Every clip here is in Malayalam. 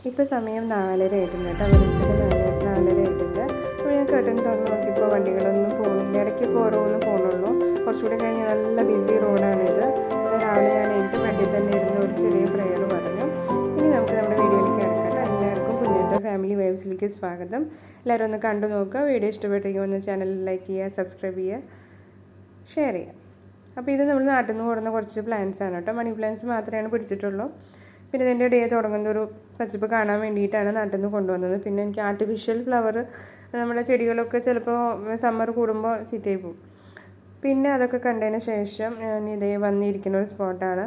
ഇപ്പോൾ സമയം 4:30 ആയിട്ടുണ്ട് കേട്ടോ. വെളുപ്പിന് 4:30 ആയിട്ടുണ്ട്. അപ്പോൾ ഞാൻ കർട്ടൻ തുറന്ന് നോക്കിയപ്പോൾ വണ്ടികളൊന്നും പോകുന്നില്ല. ഇടയ്ക്കൊക്കെ ഓരോന്നും പോകുന്നുള്ളൂ. കുറച്ചുകൂടി കഴിഞ്ഞ് നല്ല ബിസി റോഡാണിത്. അപ്പോൾ രാവിലെ ഞാൻ എൻ്റെ ബെഡിൽ തന്നെ ഇരുന്ന് ഒരു ചെറിയ പ്രെയർ പറഞ്ഞു. ഇനി നമുക്ക് നമ്മുടെ വീഡിയോയിലേക്ക് കിടക്കട്ടെ. എല്ലാവർക്കും കുഞ്ഞേൻ്റെ ഫാമിലി വൈബ്സിലേക്ക് സ്വാഗതം. എല്ലാവരും ഒന്ന് കണ്ടു നോക്കുക. വീഡിയോ ഇഷ്ടപ്പെട്ടെങ്കിൽ ഒന്ന് ചാനൽ ലൈക്ക് ചെയ്യുക, സബ്സ്ക്രൈബ് ചെയ്യുക, ഷെയർ ചെയ്യുക. അപ്പോൾ ഇത് നമ്മൾ നാട്ടിൽ നിന്ന് കൊടുക്കുന്ന കുറച്ച് പ്ലാന്റ്സ് ആണ് കേട്ടോ. മണി പ്ലാന്റ്സ് മാത്രമേ പിടിച്ചിട്ടുള്ളൂ. പിന്നെ ഇതിൻ്റെ ഡേ തുടങ്ങുന്ന ഒരു പച്ചപ്പ് കാണാൻ വേണ്ടിയിട്ടാണ് നാട്ടിൽ നിന്ന് കൊണ്ടുവന്നത്. പിന്നെ എനിക്ക് ആർട്ടിഫിഷ്യൽ ഫ്ലവർ നമ്മുടെ ചെടികളൊക്കെ ചിലപ്പോൾ സമ്മർ കൂടുമ്പോൾ ചീത്തയായി പോകും. പിന്നെ അതൊക്കെ കണ്ടതിന് ശേഷം ഞാൻ ഇതേ വന്നിരിക്കുന്ന ഒരു സ്പോട്ടാണ്,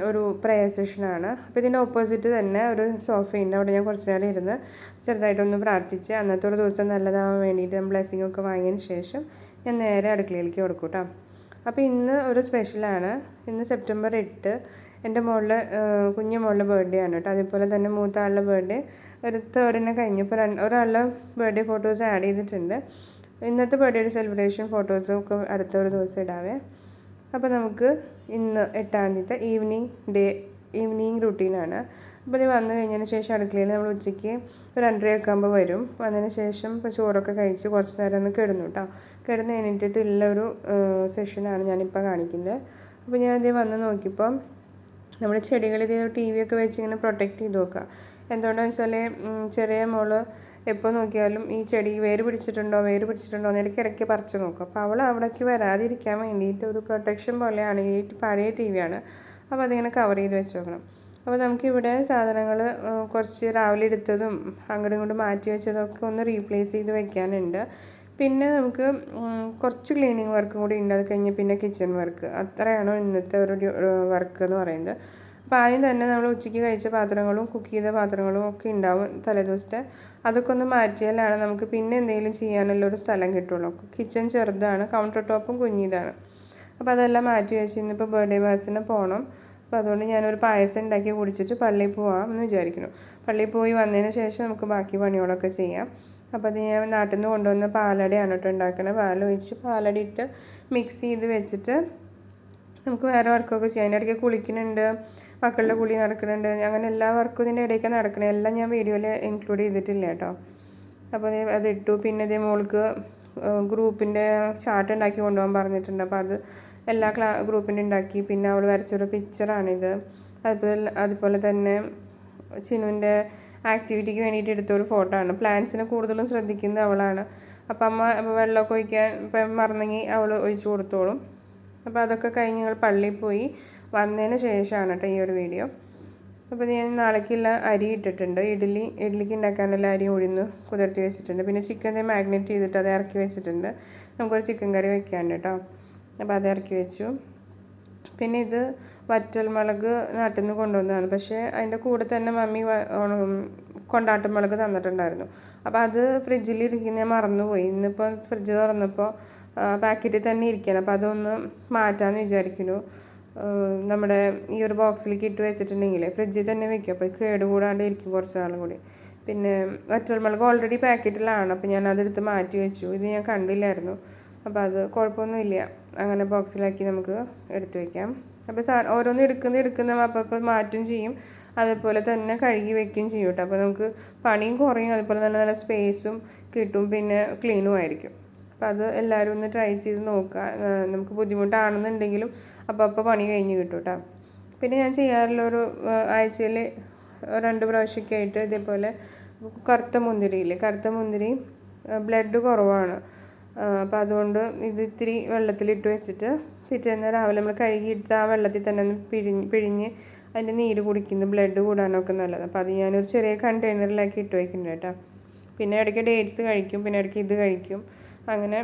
ഒരു പ്രേയർ സെഷനാണ്. അപ്പോൾ ഇതിൻ്റെ ഓപ്പോസിറ്റ് തന്നെ ഒരു സോഫയുണ്ട്. അവിടെ ഞാൻ കുറച്ച് നേരം ഇരുന്ന് ചെറുതായിട്ടൊന്ന് പ്രാർത്ഥിച്ച് അന്നത്തെ ഒരു ദിവസം നല്ലതാവാൻ വേണ്ടിയിട്ട് ബ്ലെസ്സിങ് ഒക്കെ വാങ്ങിയതിന് ശേഷം ഞാൻ നേരെ അടുക്കളയിലേക്ക് കൊടുക്കും കേട്ടോ. അപ്പോൾ ഇന്ന് ഒരു സ്പെഷ്യലാണ്. ഇന്ന് സെപ്റ്റംബർ 8 എൻ്റെ മോളുടെ കുഞ്ഞു മോളുടെ ബർത്ത്ഡേ ആണ് കേട്ടോ. അതേപോലെ തന്നെ മൂത്ത ആളുടെ ബർത്ത്ഡേ ഒരു 3rd കഴിഞ്ഞു. ഇപ്പോൾ ഒരാളുടെ ബർത്ത്ഡേ ഫോട്ടോസ് ആഡ് ചെയ്തിട്ടുണ്ട്. ഇന്നത്തെ ബർത്ത്ഡേ സെലിബ്രേഷൻ ഫോട്ടോസും ഒക്കെ അടുത്ത ഒരു ദിവസം ഇടാവേ. അപ്പോൾ നമുക്ക് ഇന്ന് 8ാം തീയതി ഈവനിങ് റുട്ടീനാണ്. അപ്പോൾ ഇത് വന്നു കഴിഞ്ഞതിന് ശേഷം അടുക്കളയിൽ നമ്മൾ ഉച്ചയ്ക്ക് ഒരു 2:30 ആകുമ്പോൾ വരും. വന്നതിന് ശേഷം ഇപ്പോൾ ചോറൊക്കെ കഴിച്ച് കുറച്ച് നേരം ഒന്ന് കിടന്നു കേട്ടോ. കിടന്ന് കഴിഞ്ഞിട്ടുള്ള ഒരു സെഷനാണ് ഞാനിപ്പോൾ കാണിക്കുന്നത്. അപ്പോൾ ഞാനിത് വന്ന് നോക്കിയപ്പോൾ നമ്മുടെ ചെടികൾ ഇത് TV ഒക്കെ വെച്ച് ഇങ്ങനെ പ്രൊട്ടക്റ്റ് ചെയ്ത് നോക്കുക. എന്തുകൊണ്ടാണെന്ന് വെച്ചാൽ ചെറിയ മോള് എപ്പോൾ നോക്കിയാലും ഈ ചെടി വേര് പിടിച്ചിട്ടുണ്ടോ എന്ന് ഇടയ്ക്ക് പറിച്ച് നോക്കും. അപ്പോൾ അവൾ അവിടേക്ക് വരാതിരിക്കാൻ വേണ്ടിയിട്ട് ഒരു പ്രൊട്ടക്ഷൻ പോലെയാണ്. ഈ പഴയ TV ആണ്. അപ്പോൾ അതിങ്ങനെ കവർ ചെയ്ത് വെച്ച് നോക്കണം. അപ്പോൾ നമുക്കിവിടെ സാധനങ്ങൾ കുറച്ച് രാവിലെ എടുത്തതും അങ്ങോട്ടും ഇങ്ങോട്ടും മാറ്റി വെച്ചതൊക്കെ ഒന്ന് റീപ്ലേസ് ചെയ്ത് വെക്കാനുണ്ട്. പിന്നെ നമുക്ക് കുറച്ച് ക്ലീനിങ് വർക്കും കൂടി ഉണ്ട്. അത് കഴിഞ്ഞ് പിന്നെ കിച്ചൺ വർക്ക്. അത്രയാണോ ഇന്നത്തെ ഒരു വർക്ക് എന്ന് പറയുന്നത്. അപ്പോൾ ആദ്യം തന്നെ നമ്മൾ ഉച്ചയ്ക്ക് കഴിച്ച പാത്രങ്ങളും കുക്ക് ചെയ്ത പാത്രങ്ങളും ഒക്കെ ഉണ്ടാവും തലേദിവസത്തെ. അതൊക്കെ ഒന്ന് മാറ്റിയാലാണ് നമുക്ക് പിന്നെ എന്തെങ്കിലും ചെയ്യാനുള്ളൊരു സ്ഥലം കിട്ടുള്ളൂ. കിച്ചൺ ചെറുതാണ്, കൗണ്ടർ ടോപ്പും കുഞ്ഞിതാണ്. അപ്പോൾ അതെല്ലാം മാറ്റി വെച്ച് ഇന്നിപ്പോൾ ബർത്ത്ഡേ ബാസിന് പോകണം. അപ്പോൾ അതുകൊണ്ട് ഞാനൊരു പായസം ഉണ്ടാക്കി കുടിച്ചിട്ട് പള്ളിയിൽ പോകാം എന്ന് വിചാരിക്കുന്നു. പള്ളിയിൽ പോയി വന്നതിന് ശേഷം നമുക്ക് ബാക്കി പണികളൊക്കെ ചെയ്യാം. അപ്പോൾ അത് ഞാൻ നാട്ടിൽ നിന്ന് കൊണ്ടുവന്ന പാലടയാണ് കേട്ടോ ഉണ്ടാക്കുന്നത്. പാലൊഴിച്ച് പാലട ഇട്ട് മിക്സ് ചെയ്ത് വെച്ചിട്ട് നമുക്ക് വേറെ വർക്കൊക്കെ ചെയ്യാം. അതിൻ്റെ ഇടയ്ക്ക് കുളിക്കുന്നുണ്ട്, മക്കളുടെ കുളി നടക്കുന്നുണ്ട്, അങ്ങനെ എല്ലാ വർക്കും ഇതിൻ്റെ ഇടയ്ക്ക് നടക്കണം. എല്ലാം ഞാൻ വീഡിയോയിൽ ഇൻക്ലൂഡ് ചെയ്തിട്ടില്ല കേട്ടോ. അപ്പോൾ അതിട്ടു. പിന്നെ ഇതേ മോൾക്ക് ഗ്രൂപ്പിൻ്റെ ചാർട്ട് ഉണ്ടാക്കി കൊണ്ടുപോകാൻ പറഞ്ഞിട്ടുണ്ട്. അപ്പോൾ അത് എല്ലാ ഗ്രൂപ്പിൻ്റെ ഉണ്ടാക്കി. പിന്നെ അവൾ വരച്ചൊരു പിക്ചറാണിത്. അതുപോലെ തന്നെ ചിനുവിൻ്റെ ആക്ടിവിറ്റിക്ക് വേണ്ടിയിട്ട് എടുത്തൊരു ഫോട്ടോ ആണ്. പ്ലാന്റ്സിനെ കൂടുതലും ശ്രദ്ധിക്കുന്നത് അവളാണ്. അപ്പം അമ്മ വെള്ളമൊക്കെ ഒഴിക്കാൻ ഇപ്പം മറന്നെങ്കിൽ അവൾ ഒഴിച്ചു കൊടുത്തോളും. അപ്പോൾ അതൊക്കെ കഴിഞ്ഞ് ഞങ്ങൾ പള്ളിയിൽ പോയി വന്നതിന് ശേഷമാണ് കേട്ടോ ഈ ഒരു വീഡിയോ. അപ്പോൾ ഞാൻ നാളേക്കുള്ള അരി ഇട്ടിട്ടുണ്ട്. ഇഡ്ഡലിക്ക് ഉണ്ടാക്കാനുള്ള അരി ഉഴുന്ന് കുതിർത്തി വെച്ചിട്ടുണ്ട്. പിന്നെ ചിക്കൻ മാഗ്നേറ്റ് ചെയ്തിട്ട് അത് ഇറക്കി വെച്ചിട്ടുണ്ട്. നമുക്കൊരു ചിക്കൻ കറി വെക്കാനുണ്ട് കേട്ടോ. അപ്പോൾ അത് ഇറക്കി വെച്ചു. പിന്നെ ഇത് വറ്റൽമുളക് നാട്ടിൽ നിന്ന് കൊണ്ടുവന്നതാണ്. പക്ഷേ അതിൻ്റെ കൂടെ തന്നെ മമ്മി കൊണ്ടാട്ടമുളക് തന്നിട്ടുണ്ടായിരുന്നു. അപ്പോൾ അത് ഫ്രിഡ്ജിലിരിക്കുന്ന ഞാൻ മറന്നുപോയി. ഇന്നിപ്പോൾ ഫ്രിഡ്ജ് തുറന്നപ്പോൾ പാക്കറ്റിൽ തന്നെ ഇരിക്കുകയാണ്. അപ്പോൾ അതൊന്ന് മാറ്റാമെന്ന് വിചാരിക്കുന്നു. നമ്മുടെ ഈ ഒരു ബോക്സിലേക്ക് ഇട്ട് വെച്ചിട്ടുണ്ടെങ്കിൽ ഫ്രിഡ്ജിൽ തന്നെ വെക്കും. അപ്പോൾ കേടുകൂടാണ്ട് ഇരിക്കും കുറച്ച് നാളും കൂടി. പിന്നെ വറ്റൽമുളക് ഓൾറെഡി പാക്കറ്റിലാണ്. അപ്പോൾ ഞാൻ അതെടുത്ത് മാറ്റി വെച്ചു. ഇത് ഞാൻ കണ്ടില്ലായിരുന്നു. അപ്പോൾ അത് കുഴപ്പമൊന്നുമില്ല. അങ്ങനെ ബോക്സിലാക്കി നമുക്ക് എടുത്തു വയ്ക്കാം. അപ്പോൾ ഓരോന്നും എടുക്കുന്ന അപ്പോൾ മാറ്റും ചെയ്യും. അതേപോലെ തന്നെ കഴുകി വെക്കുകയും ചെയ്യും കേട്ടോ. അപ്പോൾ നമുക്ക് പണിയും കുറയും, അതുപോലെ തന്നെ നല്ല സ്പേസും കിട്ടും, പിന്നെ ക്ലീനും ആയിരിക്കും. അപ്പോൾ അത് എല്ലാവരും ഒന്ന് ട്രൈ ചെയ്ത് നോക്കുക. നമുക്ക് ബുദ്ധിമുട്ടാണെന്നുണ്ടെങ്കിലും അപ്പോൾ പണി കഴിഞ്ഞ് കിട്ടും കേട്ടോ. പിന്നെ ഞാൻ ചെയ്യാറുള്ള ഒരു ആഴ്ചയിൽ 2 പ്രാവശ്യമൊക്കെ ആയിട്ട് ഇതേപോലെ കറുത്ത മുന്തിരി ബ്ലഡ് കുറവാണ്. അപ്പോൾ അതുകൊണ്ട് ഇത് ഇത്തിരി വെള്ളത്തിലിട്ട് വെച്ചിട്ട് പിറ്റേന്ന് രാവിലെ നമ്മൾ കഴുകിയിട്ട് ആ വെള്ളത്തിൽ തന്നെ ഒന്ന് പിഴിഞ്ഞ് അതിൻ്റെ നീര് കുടിക്കുന്നത് ബ്ലഡ് കൂടാനൊക്കെ നല്ലത്. അപ്പോൾ അത് ഞാനൊരു ചെറിയ കണ്ടെയ്നറിലാക്കി ഇട്ട് വയ്ക്കുന്നുണ്ട് കേട്ടോ. പിന്നെ ഇടയ്ക്ക് ഡേറ്റ്സ് കഴിക്കും, പിന്നെ ഇടയ്ക്ക് ഇത് കഴിക്കും. അങ്ങനെ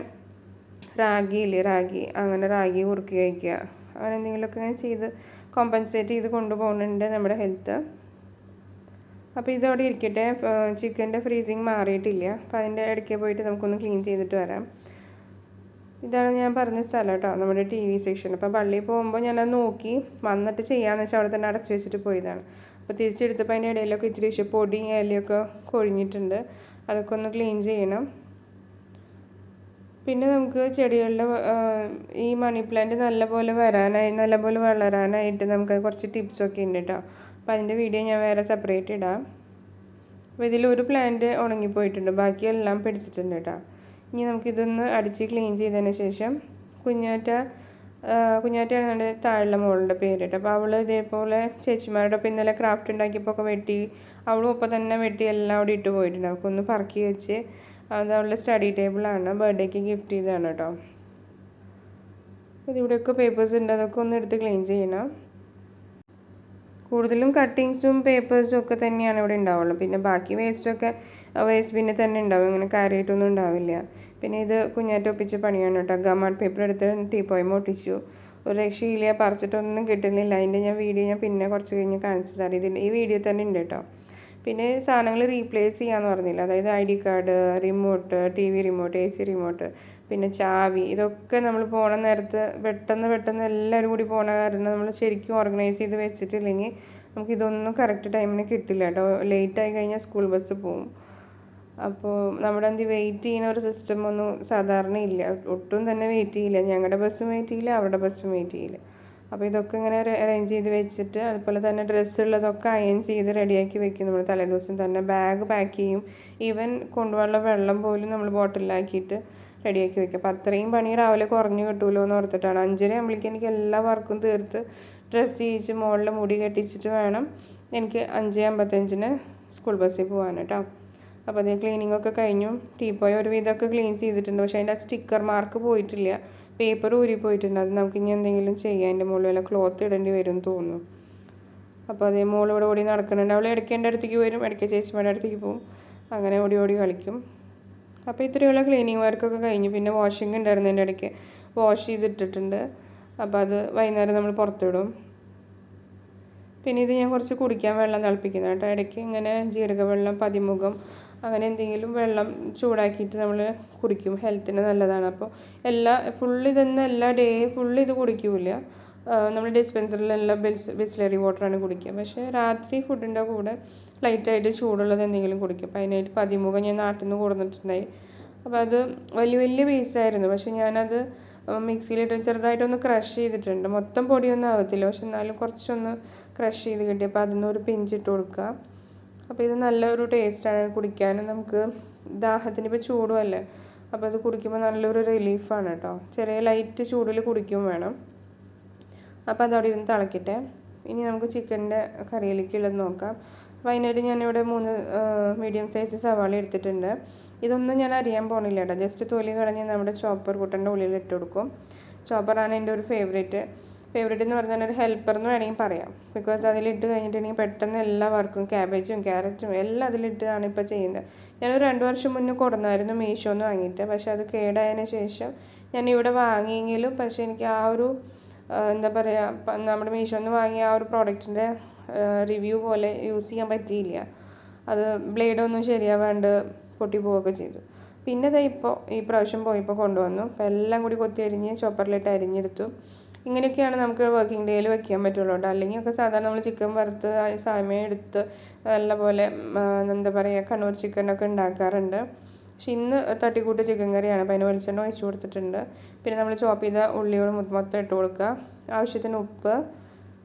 റാഗി കുറുക്കി കഴിക്കുക, അങ്ങനെ എന്തെങ്കിലുമൊക്കെ ഞാൻ ചെയ്ത് കോമ്പൻസേറ്റ് ചെയ്ത് കൊണ്ടുപോകുന്നുണ്ട് നമ്മുടെ ഹെൽത്ത്. അപ്പോൾ ഇതവിടെ ഇരിക്കട്ടെ. ചിക്കൻ്റെ ഫ്രീസിങ് മാറിയിട്ടില്ല. അപ്പോൾ അതിൻ്റെ ഇടയ്ക്ക് പോയിട്ട് നമുക്കൊന്ന് ക്ലീൻ ചെയ്തിട്ട് വരാം. ഇതാണ് ഞാൻ പറഞ്ഞ സ്ഥലം കേട്ടോ, നമ്മുടെ TV സെക്ഷൻ. അപ്പോൾ പള്ളിയിൽ പോകുമ്പോൾ ഞാനത് നോക്കി വന്നിട്ട് ചെയ്യാമെന്ന് വെച്ചാൽ അവിടെ തന്നെ അടച്ചു വെച്ചിട്ട് പോയതാണ്. അപ്പോൾ തിരിച്ചെടുത്തപ്പോൾ അതിൻ്റെ ഇടയിലൊക്കെ ഇത്തിരി പൊടിയും ഇലയൊക്കെ കൊഴിഞ്ഞിട്ടുണ്ട്. അതൊക്കെ ഒന്ന് ക്ലീൻ ചെയ്യണം. പിന്നെ നമുക്ക് ചെടികളുടെ ഈ മണി പ്ലാന്റ് നല്ലപോലെ വളരാനായിട്ട് നമുക്ക് കുറച്ച് ടിപ്സൊക്കെ ഉണ്ട് കേട്ടോ. അപ്പോൾ അതിൻ്റെ വീഡിയോ ഞാൻ വേറെ സെപ്പറേറ്റ് ഇടാം. അപ്പോൾ ഇതിലൊരു പ്ലാന്റ് ഉണങ്ങിപ്പോയിട്ടുണ്ട്, ബാക്കിയെല്ലാം പിടിച്ചിട്ടുണ്ട് കേട്ടോ. ഇനി നമുക്കിതൊന്ന് അടിച്ച് ക്ലീൻ ചെയ്തതിന് ശേഷം കുഞ്ഞാറ്റയാണ് നമ്മുടെ താഴെ മോളുടെ പേര് കേട്ടോ. അപ്പോൾ അവൾ ഇതേപോലെ ചേച്ചിമാരുടെ ഒപ്പം ഇന്നലെ ക്രാഫ്റ്റ് ഉണ്ടാക്കിയപ്പോൾ ഒക്കെ വെട്ടി, അവളും ഒപ്പം തന്നെ വെട്ടി എല്ലാം അവിടെ ഇട്ട് പോയിട്ടുണ്ട്. അവൾക്കൊന്ന് പറക്കി വെച്ച്, അത് അവളുടെ സ്റ്റഡി ടേബിളാണ്, ബർത്ത്ഡേക്ക് ഗിഫ്റ്റ് ചെയ്തതാണ് കേട്ടോ. അപ്പോൾ ഇവിടെയൊക്കെ പേപ്പേഴ്സ് ഉണ്ട്, അതൊക്കെ ഒന്ന് എടുത്ത് ക്ലീൻ ചെയ്യണം. കൂടുതലും കട്ടിങ്സും പേപ്പേഴ്സും ഒക്കെ തന്നെയാണ് ഇവിടെ ഉണ്ടാവുള്ളൂ. പിന്നെ ബാക്കി വേസ്റ്റ് ബിന്നിൽ തന്നെ ഉണ്ടാവും, ഇങ്ങനെ കാര്യമായിട്ടൊന്നും ഉണ്ടാവില്ല. പിന്നെ ഇത് കുഞ്ഞാറ്റ ഒപ്പിച്ച പണിയാണ് കേട്ടോ. ഗമാർട്ട് പേപ്പർ എടുത്ത് ടീപ്പോയും ഒട്ടിച്ചു. ഒരു രക്ഷയില്ല, പറിച്ചിട്ടൊന്നും കിട്ടുന്നില്ല. അതിൻ്റെ വീഡിയോ ഞാൻ പിന്നെ കുറച്ച് കഴിഞ്ഞ് കാണിച്ചു തരാം. ഈ വീഡിയോ തന്നെ ഉണ്ട് കേട്ടോ. പിന്നെ സാധനങ്ങൾ റീപ്ലേസ് ചെയ്യാമെന്ന് പറഞ്ഞില്ല, അതായത് ID card, remote, TV remote, AC remote, പിന്നെ ചാവി, ഇതൊക്കെ നമ്മൾ പോണ നേരത്ത് പെട്ടെന്ന് എല്ലാവരും കൂടി പോണ കാരണം നമ്മൾ ശരിക്കും ഓർഗനൈസ് ചെയ്ത് വെച്ചിട്ടില്ലെങ്കിൽ നമുക്കിതൊന്നും കറക്റ്റ് ടൈമിന് കിട്ടില്ല കേട്ടോ. ലേറ്റായി കഴിഞ്ഞാൽ സ്കൂൾ ബസ് പോവും. അപ്പോൾ നമ്മുടെ വെയിറ്റ് ചെയ്യുന്ന ഒരു സിസ്റ്റം ഒന്നും സാധാരണ ഇല്ല, ഒട്ടും തന്നെ വെയിറ്റ് ചെയ്യില്ല. ഞങ്ങളുടെ ബസ്സും വെയിറ്റ് ചെയ്യില്ല, അവരുടെ ബസ്സും വെയിറ്റ് ചെയ്യില്ല. അപ്പോൾ ഇതൊക്കെ ഇങ്ങനെ അറേഞ്ച് ചെയ്ത് വെച്ചിട്ട്, അതുപോലെ തന്നെ ഡ്രസ്സുള്ളതൊക്കെ അയൺ ചെയ്ത് റെഡിയാക്കി വെക്കും നമ്മൾ തലേദിവസം തന്നെ. ബാഗ് പാക്ക് ചെയ്യും, ഈവൻ കൊണ്ടുപോകാനുള്ള വെള്ളം പോലും നമ്മൾ ബോട്ടിലാക്കിയിട്ട് റെഡിയാക്കി വെക്കും. അപ്പോൾ അത്രയും പണി രാവിലെ കുറഞ്ഞു കിട്ടുമല്ലോ എന്ന് ഓർത്തിട്ടാണ്. 5:30 ആകുമ്പോഴേക്കും എനിക്ക് എല്ലാ വർക്കും തീർത്ത് ഡ്രസ്സ് ചെയ്യിച്ച് മുകളിൽ മുടി കെട്ടിച്ചിട്ട് വേണം എനിക്ക് 5:55 സ്കൂൾ ബസ്സിൽ പോകാൻ കേട്ടോ. അപ്പോൾ അതേ ക്ലീനിങ് ഒക്കെ കഴിഞ്ഞു. ടീപ്പോയി ഒരു വിധമൊക്കെ ക്ലീൻ ചെയ്തിട്ടുണ്ട്, പക്ഷേ അതിൻ്റെ സ്റ്റിക്കർ മാർക്ക് പോയിട്ടില്ല, പേപ്പർ ഊരിപ്പോയിട്ടുണ്ട്. അത് നമുക്ക് ഇനി എന്തെങ്കിലും ചെയ്യാം, അതിൻ്റെ മുകളിൽ വല്ല ക്ലോത്ത് ഇടേണ്ടി വരും തോന്നുന്നു. അപ്പോൾ അതേ മോളിവിടെ ഓടി നടക്കുന്നുണ്ട്. അവൾ ഇടയ്ക്ക് എൻ്റെ അടുത്തേക്ക് വരും, ഇടയ്ക്ക് ചേച്ചിമാരുടെ അടുത്തേക്ക് പോകും, അങ്ങനെ ഓടി കളിക്കും. അപ്പോൾ ഇത്രയുള്ള ക്ലീനിങ് വർക്കൊക്കെ കഴിഞ്ഞു. പിന്നെ വാഷിംഗ് ഉണ്ടായിരുന്നു, എൻ്റെ ഇടയ്ക്ക് വാഷ് ചെയ്തിട്ടിട്ടുണ്ട്. അപ്പോൾ അത് വൈകുന്നേരം നമ്മൾ പുറത്തിടും. പിന്നെ ഇത് ഞാൻ കുറച്ച് കുടിക്കാൻ വെള്ളം തിളപ്പിക്കുന്നത് കേട്ടോ. ഇടയ്ക്ക് ഇങ്ങനെ ജീരകവെള്ളം, പതിമുഖം, അങ്ങനെ എന്തെങ്കിലും വെള്ളം ചൂടാക്കിയിട്ട് നമ്മൾ കുടിക്കും, ഹെൽത്തിന് നല്ലതാണ്. അപ്പോൾ എല്ലാ ഡേ ഫുള്ള് ഇത് കുടിക്കില്ല. നമ്മൾ ഡിസ്പെൻസറിലെല്ലാം ബിസ്ലറി വാട്ടറാണ് കുടിക്കുക. പക്ഷേ രാത്രി ഫുഡിൻ്റെ കൂടെ ലൈറ്റായിട്ട് ചൂടുള്ളത് എന്തെങ്കിലും കുടിക്കും. അപ്പോൾ അതിനായിട്ട് പതിമുഖം ഞാൻ നാട്ടിൽ നിന്ന് കൊടുത്തിട്ടുണ്ടായി. അപ്പോൾ അത് വലിയ പീസായിരുന്നു, പക്ഷേ ഞാനത് മിക്സിയിലിട്ട് ചെറുതായിട്ടൊന്ന് ക്രഷ് ചെയ്തിട്ടുണ്ട്. മൊത്തം പൊടിയൊന്നും ആവത്തില്ല, പക്ഷെ എന്നാലും കുറച്ചൊന്ന് ക്രഷ് ചെയ്ത് കിട്ടി. അപ്പോൾ അതിൽ നിന്ന് ഒരു പിഞ്ചിട്ട് കൊടുക്കുക. അപ്പോൾ ഇത് നല്ലൊരു ടേസ്റ്റാണ് കുടിക്കാനും. നമുക്ക് ദാഹത്തിന് ഇപ്പോൾ ചൂടുമല്ലേ, അപ്പോൾ അത് കുടിക്കുമ്പോൾ നല്ലൊരു റിലീഫാണ് കേട്ടോ. ചെറിയ ലൈറ്റ് ചൂടിൽ കുടിക്കും വേണം. അപ്പോൾ അതവിടെ ഇരുന്ന് തിളക്കട്ടെ. ഇനി നമുക്ക് ചിക്കൻ്റെ കറിയിലേക്കുള്ളത് നോക്കാം. വൈകുന്നേരം ഞാനിവിടെ 3 മീഡിയം സൈസ് സവാള എടുത്തിട്ടുണ്ട്. ഇതൊന്നും ഞാൻ അറിയാൻ പോണില്ല കേട്ടോ. ജസ്റ്റ് തൊലി കളഞ്ഞ് നമ്മുടെ ചോപ്പർ കുട്ടൻ്റെ ഉള്ളിൽ ഇട്ട് കൊടുക്കും. ചോപ്പറാണ് എൻ്റെ ഒരു ഫേവറേറ്റ് എന്ന് പറഞ്ഞാൽ ഒരു ഹെൽപ്പർ എന്ന് വേണമെങ്കിൽ പറയാം. ബിക്കോസ് അതിലിട്ട് കഴിഞ്ഞിട്ടുണ്ടെങ്കിൽ പെട്ടെന്ന് എല്ലാ വർക്കും, ക്യാബേജും ക്യാരറ്റും എല്ലാം അതിലിട്ടാണ് ഇപ്പോൾ ചെയ്യുന്നത്. ഞാനൊരു 2 വർഷം മുന്നേ കൊടുന്നായിരുന്നു മീഷോന്ന് വാങ്ങിയിട്ട്. പക്ഷേ അത് കേടായതിന് ശേഷം ഞാൻ ഇവിടെ വാങ്ങിയെങ്കിലും പക്ഷേ എനിക്ക് ആ ഒരു എന്താ പറയുക, നമ്മുടെ മീഷോന്ന് വാങ്ങിയ ആ ഒരു പ്രോഡക്റ്റിൻ്റെ റിവ്യൂ പോലെ യൂസ് ചെയ്യാൻ പറ്റിയില്ല. അത് ബ്ലേഡൊന്നും ശരിയാവാണ്ട് പൊട്ടി പോവുകയൊക്കെ ചെയ്തു. പിന്നെ ഈ പ്രാവശ്യം പോയപ്പോൾ കൊണ്ടുവന്നു. അപ്പോൾ എല്ലാം കൂടി കൊത്തി അരിഞ്ഞ് ചോപ്പറിലിട്ട് അരിഞ്ഞെടുത്തു. ഇങ്ങനെയൊക്കെയാണ് നമുക്ക് വർക്കിംഗ് ഡേയിൽ വെക്കാൻ പറ്റുള്ളൂ കേട്ടോ. അല്ലെങ്കിൽ ഒക്കെ സാധാരണ നമ്മൾ ചിക്കൻ വറുത്ത് സമയം എടുത്ത് നല്ലപോലെ എന്താ പറയുക, കണ്ണൂർ ചിക്കനൊക്കെ ഉണ്ടാക്കാറുണ്ട്. പക്ഷെ ഇന്ന് തട്ടിക്കൂട്ട് ചിക്കൻ കറിയാണ്. അപ്പോൾ അതിന് വെളിച്ചെണ്ണ ഒഴിച്ച് കൊടുത്തിട്ടുണ്ട്. പിന്നെ നമ്മൾ ചോപ്പ് ചെയ്ത ഉള്ളിയോട് മൊത്തം ഇട്ട് കൊടുക്കുക. ആവശ്യത്തിന് ഉപ്പ്,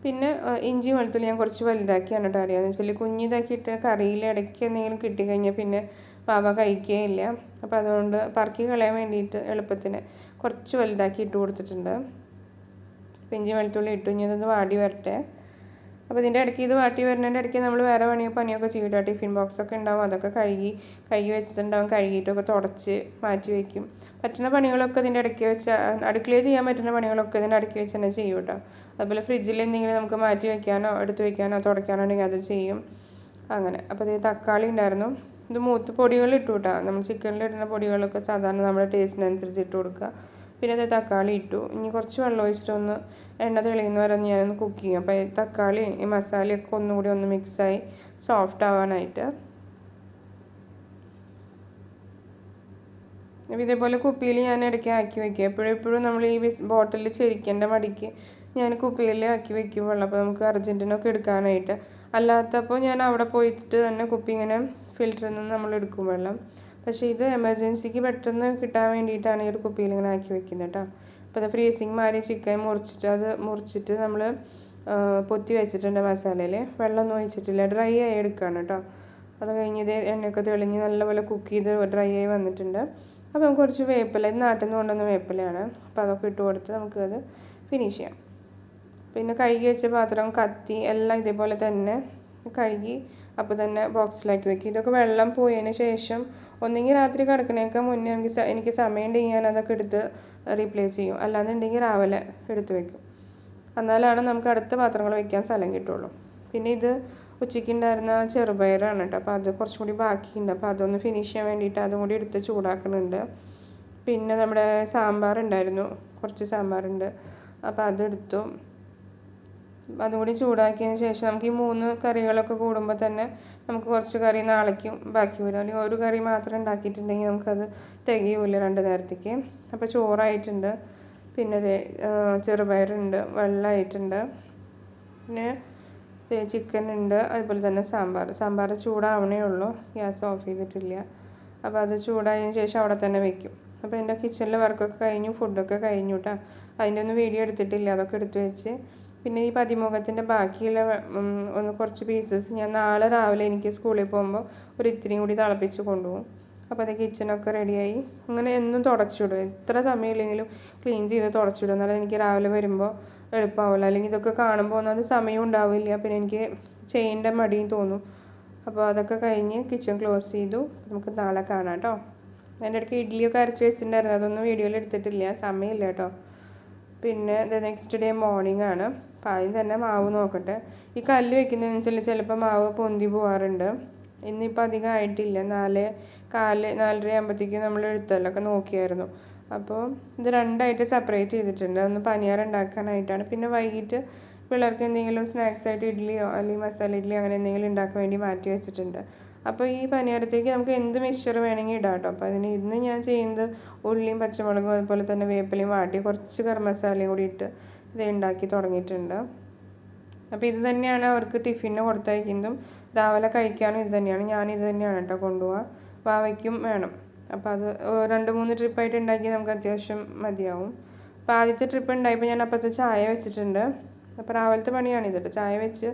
പിന്നെ ഇഞ്ചി വെളുത്തുള്ളി ഞാൻ കുറച്ച് വലുതാക്കിയാണ് കേട്ടോ അറിയാമെന്ന് വെച്ചാൽ കുഞ്ഞിതാക്കിയിട്ട് കറിയിൽ ഇടയ്ക്ക് എന്തെങ്കിലും കിട്ടിക്കഴിഞ്ഞാൽ പിന്നെ പാവ കഴിക്കുകയില്ല. അപ്പോൾ അതുകൊണ്ട് പറക്കി കളയാൻ വേണ്ടിയിട്ട് എളുപ്പത്തിന് കുറച്ച് വലുതാക്കി ഇട്ട് കൊടുത്തിട്ടുണ്ട്. ഇഞ്ചി വെളുത്തുള്ളി ഇട്ടു. ഇനി അതൊന്ന് വാടി വരട്ടെ. അപ്പോൾ ഇതിൻ്റെ ഇടയ്ക്ക് ഇത് വാട്ടി വരുന്നതിൻ്റെ ഇടയ്ക്ക് നമ്മൾ വേറെ പണിയൊക്കെ ചെയ്യും കേട്ടോ. ടിഫിൻ ബോക്സൊക്കെ ഉണ്ടാവും, അതൊക്കെ കഴുകി വെച്ചിട്ടുണ്ടാവും. കഴുകിയിട്ടൊക്കെ തുടച്ച് മാറ്റി വയ്ക്കും. പറ്റുന്ന പണികളൊക്കെ ഇതിൻ്റെ ഇടയ്ക്ക് വെച്ച്, അടുക്കളയിൽ ചെയ്യാൻ പറ്റുന്ന പണികളൊക്കെ ഇതിൻ്റെ ഇടയ്ക്ക് വെച്ച് തന്നെ ചെയ്യും കേട്ടോ. അതുപോലെ ഫ്രിഡ്ജിൽ എന്തെങ്കിലും നമുക്ക് മാറ്റി വയ്ക്കാനോ എടുത്ത് വയ്ക്കാനോ തുടയ്ക്കാനോ ഉണ്ടെങ്കിൽ അത് ചെയ്യും. അങ്ങനെ. അപ്പോൾ ഇത് തക്കാളി ഉണ്ടായിരുന്നു. ഇത് മൂത്ത് പൊടികൾ ഇട്ടു കേട്ടോ. നമ്മൾ ചിക്കനിൽ ഇടുന്ന പൊടികളൊക്കെ സാധാരണ നമ്മുടെ ടേസ്റ്റിനനുസരിച്ച് ഇട്ട് കൊടുക്കുക. പിന്നെ അത് തക്കാളി ഇട്ടു. ഇനി കുറച്ച് വെള്ളം ഒഴിച്ചിട്ടൊന്ന് എണ്ണ തെളിയുന്ന വരെ ഞാനൊന്ന് കുക്ക് ചെയ്യും. അപ്പോൾ തക്കാളി ഈ മസാലയൊക്കെ ഒന്നുകൂടി ഒന്ന് മിക്സായി സോഫ്റ്റ് ആവാനായിട്ട്. അപ്പോൾ ഇതേപോലെ കുപ്പിയിൽ ഞാൻ ഇടയ്ക്ക് ആക്കി വയ്ക്കുക. എപ്പോഴും നമ്മൾ ഈ ബോട്ടിൽ ചെരിക്കേണ്ട മടിക്ക് ഞാൻ കുപ്പിയിൽ ആക്കി വയ്ക്കും വെള്ളം. അപ്പോൾ നമുക്ക് അർജൻറ്റിനൊക്കെ എടുക്കാനായിട്ട്. അല്ലാത്തപ്പോൾ ഞാൻ അവിടെ പോയിട്ട് തന്നെ കുപ്പി ഇങ്ങനെ ഫിൽറ്ററിൽ നിന്ന് നമ്മൾ എടുക്കും വെള്ളം. പക്ഷേ ഇത് എമർജൻസിക്ക് പെട്ടെന്ന് കിട്ടാൻ വേണ്ടിയിട്ടാണ് ഈ ഒരു കുപ്പിയിൽ ഇങ്ങനെ ആക്കി വെക്കുന്നത് കേട്ടോ. അപ്പോൾ അത് ഫ്രീസിങ് മാറി ചിക്കൻ മുറിച്ചിട്ട് നമ്മൾ പൊത്തി വെച്ചിട്ടുണ്ട് മസാലയിൽ. വെള്ളമൊന്നും ഒഴിച്ചിട്ടില്ല, ഡ്രൈ ആയി എടുക്കുകയാണ് കേട്ടോ. അത് കഴിഞ്ഞ് ഇത് എണ്ണയൊക്കെ തെളിഞ്ഞ് നല്ലപോലെ കുക്ക് ചെയ്ത് ഡ്രൈ ആയി വന്നിട്ടുണ്ട്. അപ്പോൾ നമുക്ക് കുറച്ച് വേപ്പില, ഇത് നാട്ടിൽ നിന്ന് കൊണ്ടുവന്ന വേപ്പിലയാണ്. അപ്പോൾ അതൊക്കെ ഇട്ട് കൊടുത്ത് നമുക്കത് ഫിനിഷ് ചെയ്യാം. പിന്നെ കഴുകി വെച്ച പാത്രം, കത്തി എല്ലാം ഇതേപോലെ തന്നെ കഴുകി അപ്പോൾ തന്നെ ബോക്സിലാക്കി വെക്കും. ഇതൊക്കെ വെള്ളം പോയതിന് ശേഷം ഒന്നെങ്കിൽ രാത്രി കിടക്കണേക്കാൾ മുന്നേ എനിക്ക് സമയമുണ്ടെങ്കിൽ ഞാൻ അതൊക്കെ എടുത്ത് റീപ്ലേസ് ചെയ്യും. അല്ലാന്നുണ്ടെങ്കിൽ രാവിലെ എടുത്ത് വെക്കും. എന്നാലാണ് നമുക്ക് അടുത്ത പാത്രങ്ങൾ വെക്കാൻ സ്ഥലം കിട്ടുള്ളൂ. പിന്നെ ഇത് ഉച്ചയ്ക്ക് ഉണ്ടായിരുന്ന ചെറുപയറാണ് കേട്ടോ. അപ്പോൾ അത് കുറച്ചും കൂടി ബാക്കിയുണ്ട്. അപ്പോൾ അതൊന്ന് ഫിനിഷ് ചെയ്യാൻ വേണ്ടിയിട്ട് അതും കൂടി എടുത്ത് ചൂടാക്കുന്നുണ്ട്. പിന്നെ നമ്മുടെ സാമ്പാർ ഉണ്ടായിരുന്നു, കുറച്ച് സാമ്പാറുണ്ട്. അപ്പോൾ അതെടുത്തു. അതുകൂടി ചൂടാക്കിയതിന് ശേഷം നമുക്ക് ഈ 3 കറികളൊക്കെ കൂടുമ്പോൾ തന്നെ നമുക്ക് കുറച്ച് കറി നാളേക്കും ബാക്കി വരും. അല്ലെങ്കിൽ ഒരു കറി മാത്രം ഉണ്ടാക്കിയിട്ടുണ്ടെങ്കിൽ നമുക്കത് തികയില്ല 2 നേരത്തേക്ക്. അപ്പോൾ ചോറായിട്ടുണ്ട്, പിന്നെ ചെറുപയറുണ്ട്, വെള്ളമായിട്ടുണ്ട്, പിന്നെ ചിക്കൻ ഉണ്ട്, അതുപോലെ തന്നെ സാമ്പാർ ചൂടാവണേ ഉള്ളൂ, ഗ്യാസ് ഓഫ് ചെയ്തിട്ടില്ല. അപ്പോൾ അത് ചൂടായതിന് ശേഷം അവിടെ തന്നെ വെക്കും. അപ്പോൾ എൻ്റെ കിച്ചണിലെ വർക്കൊക്കെ കഴിഞ്ഞു, ഫുഡൊക്കെ കഴിഞ്ഞു കേട്ടോ. അതിൻ്റെ ഒന്നും വീഡിയോ എടുത്തിട്ടില്ല, അതൊക്കെ എടുത്ത് വെച്ച്. പിന്നെ ഈ പതിമുഖത്തിൻ്റെ ബാക്കിയുള്ള കുറച്ച് പീസസ് ഞാൻ നാളെ രാവിലെ എനിക്ക് സ്കൂളിൽ പോകുമ്പോൾ ഒരു ഇത്തിരിയും കൂടി തിളപ്പിച്ച് കൊണ്ടുപോകും. അപ്പോൾ അത് കിച്ചണൊക്കെ റെഡിയായി. അങ്ങനെ എന്നും തുടച്ചിടും, എത്ര സമയമില്ലെങ്കിലും ക്ലീൻ ചെയ്ത് തുടച്ചിടും. എന്നാലും എനിക്ക് രാവിലെ വരുമ്പോൾ എളുപ്പമാവില്ല. അല്ലെങ്കിൽ ഇതൊക്കെ കാണുമ്പോൾ ഒന്നും അത് സമയം ഉണ്ടാവില്ല, പിന്നെ എനിക്ക് ചെയ്യേണ്ട മടിയും തോന്നും. അപ്പോൾ അതൊക്കെ കഴിഞ്ഞ് കിച്ചൺ ക്ലോസ് ചെയ്തു. നമുക്ക് നാളെ കാണാം കേട്ടോ. അതിൻ്റെ ഇടയ്ക്ക് ഇഡ്ഡലിയൊക്കെ അരച്ച് വെച്ചിട്ടുണ്ടായിരുന്നു, അതൊന്നും വീഡിയോയിൽ എടുത്തിട്ടില്ല, സമയമില്ല കേട്ടോ. പിന്നെ നെക്സ്റ്റ് ഡേ മോർണിംഗ് ആണ്. അപ്പോൾ ആദ്യം തന്നെ മാവ് നോക്കട്ടെ. ഈ കല്ല് വെക്കുന്നതിനനുസരിച്ച് ചിലപ്പോൾ മാവ് പൊന്തി പോകാറുണ്ട്. ഇന്നിപ്പോൾ അധികം ആയിട്ടില്ല, 4:15 ആകുമ്പോഴത്തേക്കും നമ്മൾ എഴുത്തല്ലൊക്കെ നോക്കിയായിരുന്നു. അപ്പോൾ ഇത് 2ആയിട്ട് സെപ്പറേറ്റ് ചെയ്തിട്ടുണ്ട്. ഒന്ന് പനിയാരം ഉണ്ടാക്കാനായിട്ടാണ്, പിന്നെ വൈകിട്ട് പിള്ളേർക്ക് എന്തെങ്കിലും സ്നാക്സ് ആയിട്ട് ഇഡ്ഡലിയോ അല്ലെങ്കിൽ മസാല ഇഡ്ഡലി അങ്ങനെ എന്തെങ്കിലും ഉണ്ടാക്കാൻ വേണ്ടി മാറ്റി വെച്ചിട്ടുണ്ട്. അപ്പോൾ ഈ പനിയാരത്തേക്ക് നമുക്ക് എന്ത് മിക്സ്ചർ വേണമെങ്കിൽ ഇടാം കേട്ടോ. അപ്പോൾ ഇന്ന് ഞാൻ ചെയ്യുന്നത് ഉള്ളിയും പച്ചമുളകും അതുപോലെ തന്നെ വേപ്പിലയും വാട്ടി കുറച്ച് ഗരം മസാലയും കൂടി ഇട്ട് ഇത് ഉണ്ടാക്കി തുടങ്ങിയിട്ടുണ്ട്. അപ്പോൾ ഇത് തന്നെയാണ് അവർക്ക് ടിഫിന് കൊടുത്തയക്കുന്നതും രാവിലെ കഴിക്കാനും ഇത് തന്നെയാണ്. ഞാനിത് തന്നെയാണ് കേട്ടോ കൊണ്ടുപോവുക. വാവയ്ക്കും വേണം. അപ്പോൾ അത് 2-3 ട്രിപ്പായിട്ട് ഉണ്ടാക്കി നമുക്ക് അത്യാവശ്യം മതിയാവും. അപ്പോൾ ആദ്യത്തെ ട്രിപ്പ് ഉണ്ടായപ്പോൾ ഞാൻ അപ്പോഴത്തെ ചായ വെച്ചിട്ടുണ്ട്. അപ്പോൾ രാവിലത്തെ പണിയാണിത് കേട്ടോ. ചായ വെച്ച്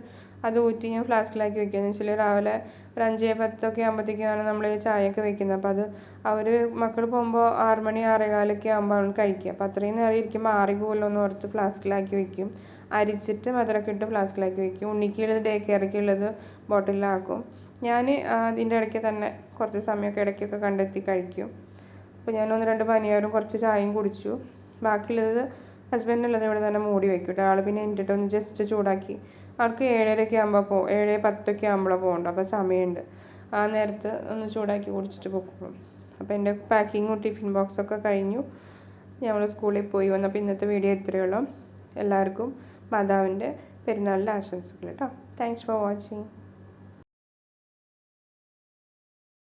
അത് ഊറ്റി ഞാൻ ഫ്ലാസ്കിലാക്കി വെക്കുക. എന്ന് വെച്ചാൽ രാവിലെ ഒരു 5-10 ആകുമ്പോഴത്തേക്കാണ് നമ്മൾ ചായയൊക്കെ വെക്കുന്നത്. അപ്പോൾ അത് മക്കൾ പോകുമ്പോൾ 6 മണി 6:15 ആകുമ്പോൾ കഴിക്കുക. അപ്പോൾ അത്രയും നേരം ഇരിക്കുമ്പോൾ ആറിപ്പോലോ എന്ന് ഓർത്ത് ഫ്ലാസ്കിലാക്കി വെക്കും. അരിച്ചിട്ട് മധുരമൊക്കെ ഇട്ട് ഫ്ലാസ്കിലാക്കി വെക്കും. ഉണ്ണിക്കുള്ളത് ഡേ കെയറൊക്കെയുള്ളത് ബോട്ടിലാക്കും. ഞാൻ അതിൻ്റെ ഇടയ്ക്ക് തന്നെ കുറച്ച് സമയമൊക്കെ ഇടയ്ക്കൊക്കെ കണ്ടെത്തി കഴിക്കും. അപ്പോൾ ഞാൻ 1-2 പനിയാരും കുറച്ച് ചായയും കുടിച്ചു. ബാക്കിയുള്ളത് ഹസ്ബൻഡിനുള്ളത് ഇവിടെ തന്നെ മൂടി വെക്കും കേട്ടോ. ആൾ പിന്നെ എന്നിട്ട് ഒന്ന് ജസ്റ്റ് ചൂടാക്കി. അവർക്ക് 7:30 ആകുമ്പോൾ 7:10 ആകുമ്പോഴാണ് പോകേണ്ടത്. അപ്പോൾ സമയമുണ്ട്, ആ നേരത്ത് ഒന്ന് ചൂടാക്കി കുടിച്ചിട്ട് പോകും. അപ്പോൾ എൻ്റെ പാക്കിങ്ങും ടിഫിൻ ബോക്സൊക്കെ കഴിഞ്ഞു. ഞങ്ങൾ സ്കൂളിൽ പോയി വന്നപ്പോൾ ഇന്നത്തെ വീഡിയോ ഇത്രയേ ഉള്ളൂ. എല്ലാവർക്കും മാതാവിൻ്റെ പെരുന്നാളിൻ്റെ ആശംസകൾ കേട്ടോ. Thanks for watching.